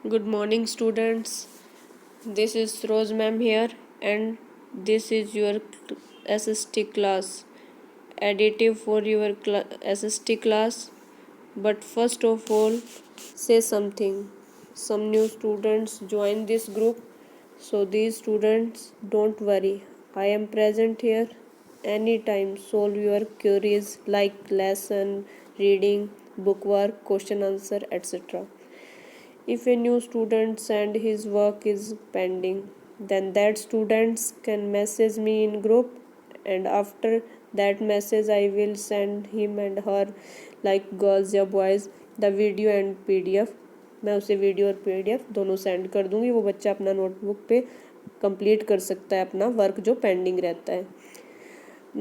Good morning, students. This is Rose ma'am here, and this is your SST class. Additive for your SST class. But first of all, say something. Some new students join this group, so these students don't worry. I am present here anytime. Solve your queries like lesson, reading, bookwork, question answer, etc. If a new student send his work is pending, then that students can message me in group, and after that message I will send him and her like girls या boys the video and PDF. मैं उसे video और PDF दोनों send कर दूंगी। वो बच्चा अपना नोटबुक पे कंप्लीट कर सकता है अपना वर्क जो पेंडिंग रहता है।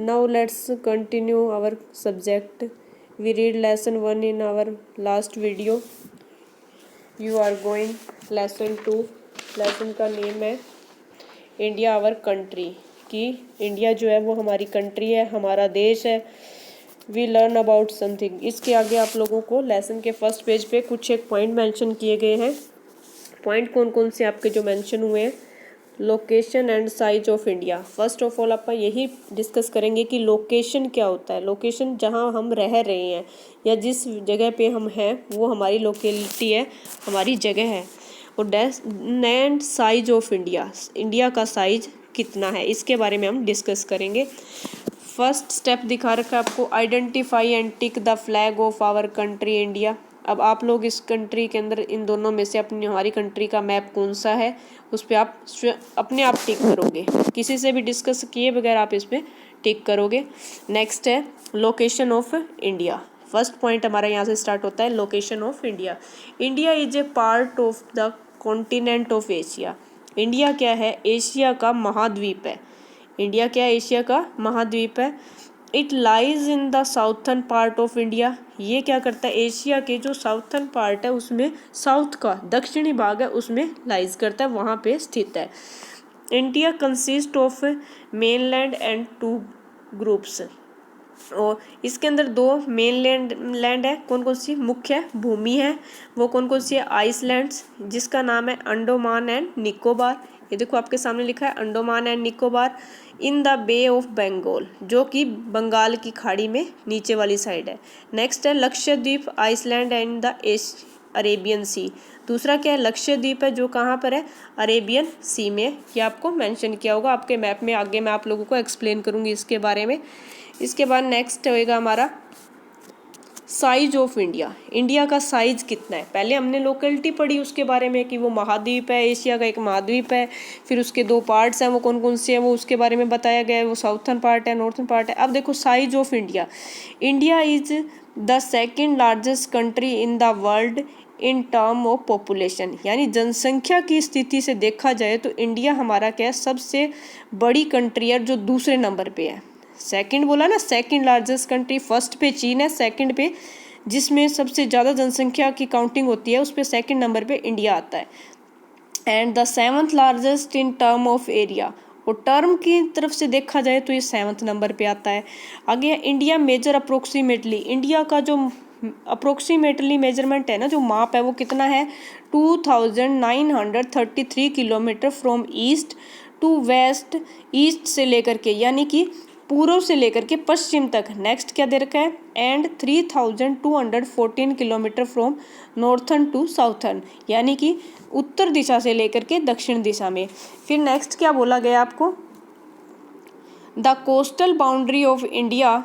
Now let's continue our subject. We read lesson 1 in our last video. You are going lesson 2. Lesson का नेम है इंडिया आवर कंट्री, कि इंडिया जो है वो हमारी कंट्री है, हमारा देश है। We learn about something. इसके आगे आप लोगों को लेसन के फर्स्ट पेज पे कुछ एक पॉइंट मेंशन किए गए हैं। पॉइंट कौन कौन से आपके जो मेंशन हुए हैं? Location and size of India. First of all आप यही डिस्कस करेंगे कि लोकेशन क्या होता है। लोकेशन जहाँ हम रह रहे हैं या जिस जगह पे हम हैं वो हमारी लोकेलिटी है, हमारी जगह है। और and size of India, India का साइज कितना है, इसके बारे में हम डिस्कस करेंगे। फर्स्ट स्टेप दिखा रखा है आपको, identify and tick the flag of our country India. अब आप लोग इस कंट्री के अंदर इन दोनों में से अपनी हमारी कंट्री का मैप कौन सा है उस पर आप अपने आप टिक करोगे, किसी से भी डिस्कस किए बगैर आप इस पर टिक करोगे। नेक्स्ट है location of India. First point हमारा यहाँ से स्टार्ट होता है, location of India. India is A part of the continent of Asia. India क्या है? एशिया का महाद्वीप है। इंडिया क्या है? एशिया का महाद्वीप है। It lies in the southern part of India. ये क्या करता है? एशिया के जो साउथर्न पार्ट है उसमें, साउथ का दक्षिणी भाग है उसमें लाइज करता है, वहाँ पे स्थित है। India consist of mainland and 2 groups. और इसके अंदर 2 मेन लैंड है। कौन कौन सी? मुख्य भूमि है वो कौन कौन सी है? आइसलैंड्स, जिसका नाम है अंडमान एंड निकोबार। ये देखो आपके सामने लिखा है Andaman and Nicobar in the Bay of Bengal, जो कि बंगाल की खाड़ी में नीचे वाली साइड है। नेक्स्ट है Lakshadweep, island and the Arabian sea. दूसरा क्या है? लक्षद्वीप है, जो कहाँ पर है? अरेबियन सी में। ये आपको मेंशन किया होगा आपके मैप में, आगे मैं आप लोगों को एक्सप्लेन करूँगी इसके बारे में। इसके बाद नेक्स्ट होएगा हमारा साइज ऑफ इंडिया। इंडिया का साइज कितना है? पहले हमने लोकेलिटी पढ़ी उसके बारे में कि वो महाद्वीप है, एशिया का एक महाद्वीप है। फिर उसके 2 पार्ट्स हैं, वो कौन कौन से हैं वो उसके बारे में बताया गया है। वो साउथर्न पार्ट है, नॉर्थर्न पार्ट है। अब देखो size of India. India is the second largest country in the world in term of population. यानी जनसंख्या की स्थिति से देखा जाए तो इंडिया हमारा क्या है? सबसे बड़ी कंट्री है जो दूसरे नंबर पे है। सेकंड बोला ना, सेकंड लार्जेस्ट कंट्री। फर्स्ट पे चीन है, सेकंड पे जिसमें सबसे ज़्यादा जनसंख्या की काउंटिंग होती है उस पर सेकंड नंबर पे इंडिया आता है। And the 7th largest in term of area. और टर्म की तरफ से देखा जाए तो ये 7th नंबर पे आता है। आगे इंडिया मेजर अप्रोक्सीमेटली। इंडिया का जो अप्रोक्सीमेटली मेजरमेंट है ना, जो माप है वो कितना है? 2933 kilometre from east to west. East से लेकर के यानी कि पूर्व से लेकर के पश्चिम तक। नेक्स्ट क्या दे रखा है? And 3214 kilometre from northern to southern, यानी कि उत्तर दिशा से लेकर के दक्षिण दिशा में। फिर नेक्स्ट क्या बोला गया आपको? The coastal boundary of India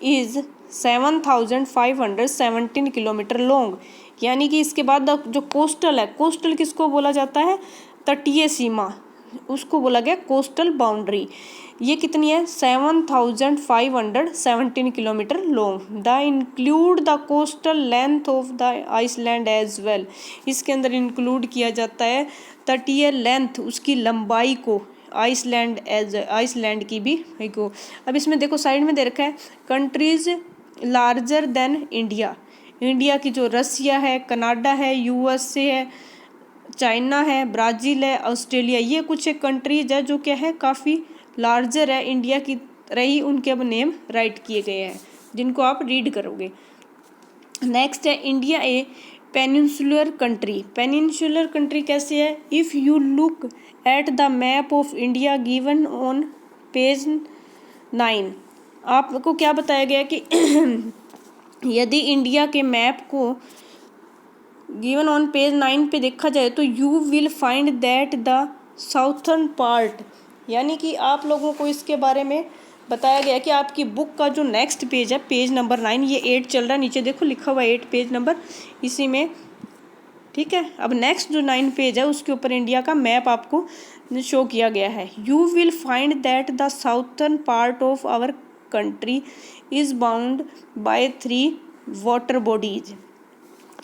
is 7517 kilometre long. यानी कि इसके बाद जो कोस्टल है, कोस्टल किसको बोला जाता है? तटीय सीमा, उसको बोला गया कोस्टल बाउंड्री। ये कितनी है? 7517 kilometre long. The include the coastal length of the island as well. इसके अंदर इंक्लूड किया जाता है तटीय लेंथ, उसकी लंबाई को, आइसलैंड की भी को। अब इसमें देखो साइड में दे रखा है countries larger than India. India की जो रसिया है, कनाडा है, USA है, चाइना है, ब्राज़ील है, ऑस्ट्रेलिया, ये कुछ एक कंट्रीज है जो क्या है काफ़ी लार्जर है इंडिया की रही। उनके अब नेम राइट किए गए हैं जिनको आप रीड करोगे। नेक्स्ट है India peninsular country. Peninsular country कैसे है? If you look at the map of India given on page 9, आपको क्या बताया गया कि यदि इंडिया के मैप को गिवन ऑन पेज 9 पे देखा जाए तो you will find that the southern part, यानी कि आप लोगों को इसके बारे में बताया गया कि आपकी बुक का जो नेक्स्ट पेज है, पेज नंबर 9, ये 8 चल रहा है, नीचे देखो लिखा हुआ है 8 पेज नंबर इसी में, ठीक है। अब नेक्स्ट जो 9 पेज है उसके ऊपर इंडिया का मैप आपको शो किया गया है। You will find that the southern part of our country is bound by 3 water bodies.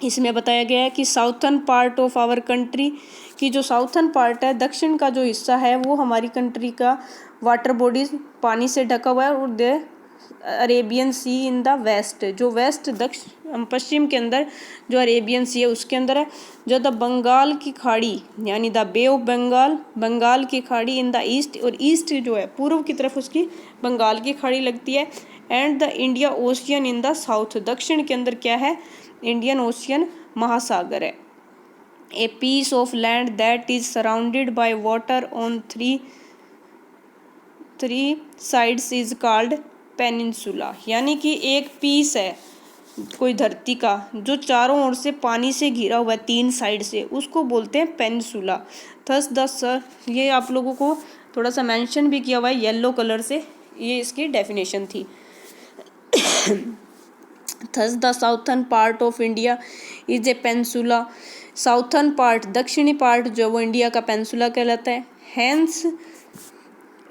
इसमें बताया गया है कि southern part of our country की जो साउथर्न पार्ट है, दक्षिण का जो हिस्सा है, वो हमारी कंट्री का वाटर बॉडीज पानी से ढका हुआ है, और the Arabian Sea in the west, जो वेस्ट पश्चिम के अंदर जो अरेबियन सी है उसके अंदर है, जो द बंगाल की खाड़ी यानी the Bay of Bengal, Bengal की खाड़ी इन द ईस्ट, और ईस्ट जो है पूर्व की तरफ उसकी बंगाल की खाड़ी लगती है, and the India Ocean in the south, दक्षिण के अंदर क्या है, इंडियन ओशियन महासागर है। A piece of land that is surrounded by water on three sides is called peninsula, यानी कि एक पीस है कोई धरती का जो चारों ओर से पानी से घिरा हुआ है 3 साइड से, उसको बोलते हैं पेनिनसुला। थस द सर, ये आप लोगों को थोड़ा सा मेंशन भी किया हुआ है येलो कलर से, ये इसकी डेफिनेशन थी। Thus the southern part of India is a peninsula, southern part दक्षिणी पार्ट जो वो इंडिया का पेनिनसुला कहलाता है। Hence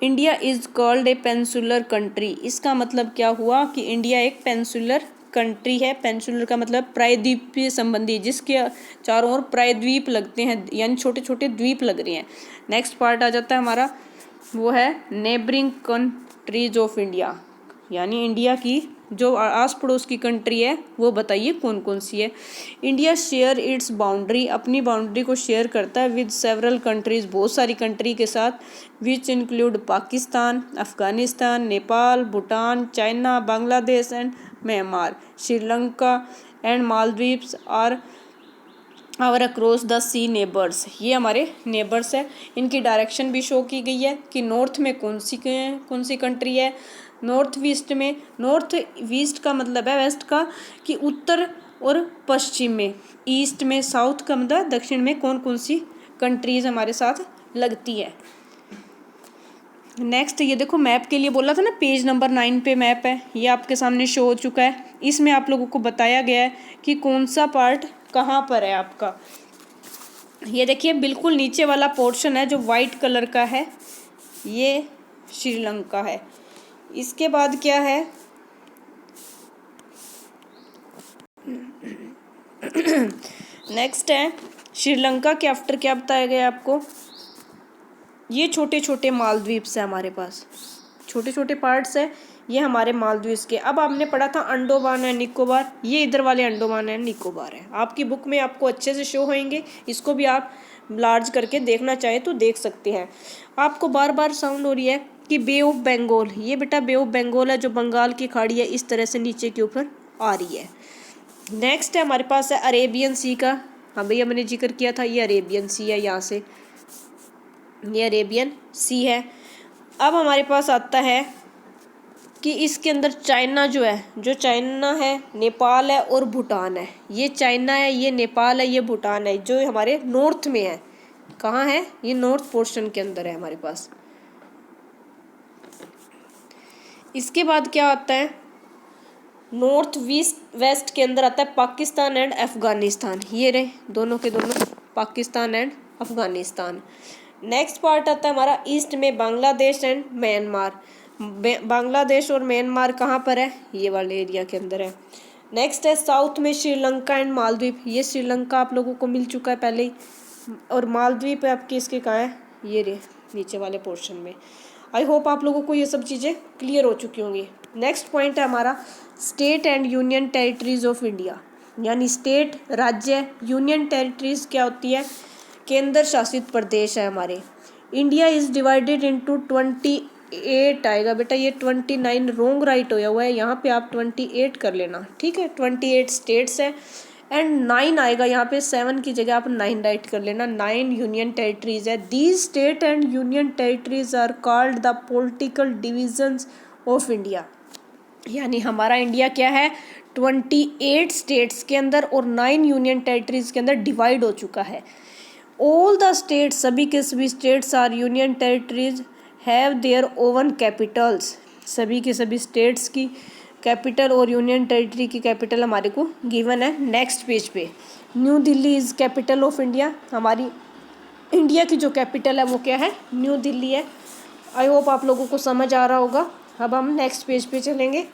India is called a peninsular country, इसका मतलब क्या हुआ कि इंडिया एक पेनिनसुलर कंट्री है। पेनिनसुलर का मतलब प्रायद्वीपीय संबंधी, जिसके चारों ओर प्रायद्वीप लगते हैं, यानी छोटे छोटे द्वीप लग रहे हैं। नेक्स्ट पार्ट आ जाता है हमारा, वो है नेबरिंग कंट्रीज ऑफ इंडिया, यानी इंडिया की जो आस पड़ोस की कंट्री है वो बताइए कौन कौन सी है। इंडिया शेयर इट्स बाउंड्री, अपनी बाउंड्री को शेयर करता है विद सेवरल कंट्रीज, बहुत सारी कंट्री के साथ, which include Pakistan, Afghanistan, Nepal, Bhutan, China, Bangladesh and Myanmar, Sri Lanka and Maldives are our across the sea neighbours, ये हमारे नेबर्स है। इनकी डायरेक्शन भी शो की गई है कि नॉर्थ में कौन सी कंट्री है, नॉर्थ ईस्ट में, नॉर्थ ईस्ट का मतलब है वेस्ट का, कि उत्तर और पश्चिम में, ईस्ट में, साउथ का मतलब दक्षिण में कौन कौन सी कंट्रीज हमारे साथ लगती है। नेक्स्ट ये देखो मैप के लिए बोला था ना, पेज नंबर 9 पे मैप है, ये आपके सामने शो हो चुका है। इसमें आप लोगों को बताया गया है कि कौन सा पार्ट कहाँ पर है आपका। ये देखिए बिल्कुल नीचे वाला पोर्शन है जो वाइट कलर का है, ये श्रीलंका है। इसके बाद क्या है, नेक्स्ट है श्रीलंका के आफ्टर क्या बताया गया आपको, ये छोटे छोटे मालदीव्स है हमारे पास, छोटे छोटे पार्ट्स है ये हमारे मालदीव्स के। अब आपने पढ़ा था अंडोमान एंड निकोबार, ये इधर वाले अंडोमान एंड निकोबार है, आपकी बुक में आपको अच्छे से शो होंगे, इसको भी आप लार्ज करके देखना चाहे तो देख सकते हैं। आपको बार बार साउंड हो रही है कि बे ऑफ बंगाल, ये बेटा बे ऑफ बंगाल है जो बंगाल की खाड़ी है, इस तरह से नीचे के ऊपर आ रही है। नेक्स्ट है हमारे पास है अरेबियन सी का, हाँ भैया मैंने जिक्र किया था, ये अरेबियन सी है, यहाँ से ये अरेबियन सी है। अब हमारे पास आता है कि इसके अंदर चाइना जो है, जो चाइना है, नेपाल है और भूटान है। ये चाइना है, ये नेपाल है, ये भूटान है, जो हमारे नॉर्थ में है। कहाँ है? ये नॉर्थ पोर्शन के अंदर है हमारे पास। इसके बाद क्या आता है, नॉर्थ वेस्ट के अंदर आता है पाकिस्तान एंड अफगानिस्तान, ये रहे दोनों के दोनों, Pakistan and Afghanistan. Next part आता है हमारा ईस्ट में बांग्लादेश एंड म्यांमार, बांग्लादेश और म्यांमार कहाँ पर है, ये वाले एरिया के अंदर है। नेक्स्ट है साउथ में श्रीलंका एंड मालदीव, ये श्रीलंका आप लोगों को मिल चुका है पहले ही, और मालदीव आपके इसके कहाँ है, ये रे नीचे वाले पोर्शन में। आई होप आप लोगों को ये सब चीज़ें क्लियर हो चुकी होंगी। नेक्स्ट पॉइंट है हमारा state and union territories of India, यानी स्टेट राज्य, यूनियन टेरिटरीज क्या होती है, केंद्र शासित प्रदेश है हमारे। इंडिया इज़ डिवाइडेड इनटू 28 आएगा बेटा, ये 29 रॉन्ग राइट होया हुआ है, यहाँ पे आप 28 कर लेना, ठीक है। 28 स्टेट्स है एंड 9 आएगा यहाँ पे, 7 की जगह आप 9 राइट कर लेना। 9 यूनियन टेरिटरीज है। These state and union territories are called the political divisions of India. यानी हमारा इंडिया क्या है, 28 स्टेट्स के अंदर और 9 यूनियन टेरिटरीज के अंदर डिवाइड हो चुका है। ऑल द स्टेट्स, सभी के सभी states or union territories have their own capitals. सभी के सभी स्टेट्स की कैपिटल और यूनियन टेरिटरी की कैपिटल हमारे को गिवन है। नेक्स्ट पेज पे, new Delhi is capital of India. हमारी इंडिया की जो कैपिटल है वो क्या है, न्यू दिल्ली है। आई होप आप लोगों को समझ आ रहा होगा। अब हम नेक्स्ट पेज पे चलेंगे।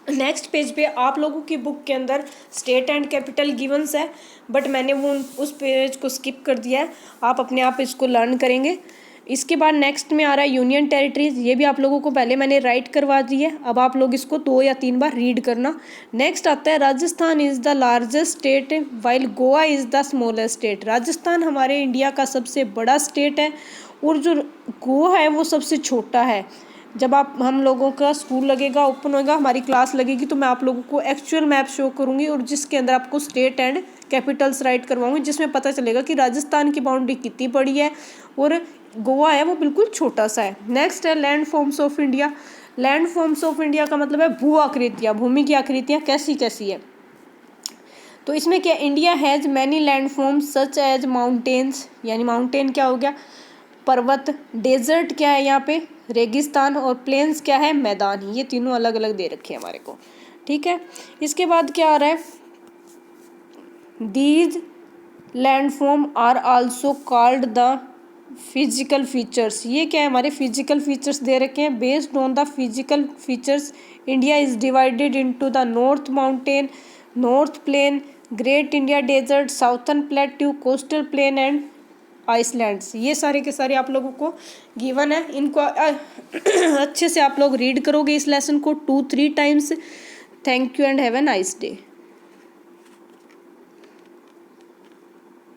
नेक्स्ट पेज पे आप लोगों की बुक के अंदर स्टेट एंड कैपिटल गिवंस है, बट मैंने वो उस पेज को स्किप कर दिया है। आप अपने आप इसको लर्न करेंगे। इसके बाद नेक्स्ट में आ रहा है यूनियन टेरिटरीज। ये भी आप लोगों को पहले मैंने राइट करवा दी है, अब आप लोग इसको 2 या 3 बार रीड करना। नेक्स्ट आता है Rajasthan is the largest state while Goa is the smallest state. Rajasthan हमारे इंडिया का सबसे बड़ा स्टेट है और जो गोवा है वो सबसे छोटा है। जब हम लोगों का स्कूल लगेगा, ओपन होगा, हमारी क्लास लगेगी, तो मैं आप लोगों को एक्चुअल मैप शो करूँगी और जिसके अंदर आपको स्टेट एंड कैपिटल्स राइट करवाऊंगी, जिसमें पता चलेगा कि राजस्थान की बाउंड्री कितनी बड़ी है और गोवा है वो बिल्कुल छोटा सा है। नेक्स्ट है land forms of India. Land forms of India का मतलब है भू आकृतियाँ, भूमि की आकृतियाँ कैसी कैसी है। तो इसमें क्या, India has many land forms such as mountains, यानी माउंटेन क्या हो गया, पर्वत। डेजर्ट क्या है यहाँ पे, रेगिस्तान। और प्लेन्स क्या है, मैदान। ये तीनों अलग अलग दे रखे हैं हमारे को, ठीक है। इसके बाद क्या आ रहा है, these landform are also called the physical features. ये क्या है, हमारे फिजिकल फीचर्स दे रखे हैं। Based on the physical features India is divided into the north mountain, north plain, great India desert, southern plateau, coastal plain and islands. ये सारे के सारे आप लोगों को गिवन है। इनको अच्छे से आप लोग रीड करोगे इस लेसन को 2-3 times. Thank you and have a nice day.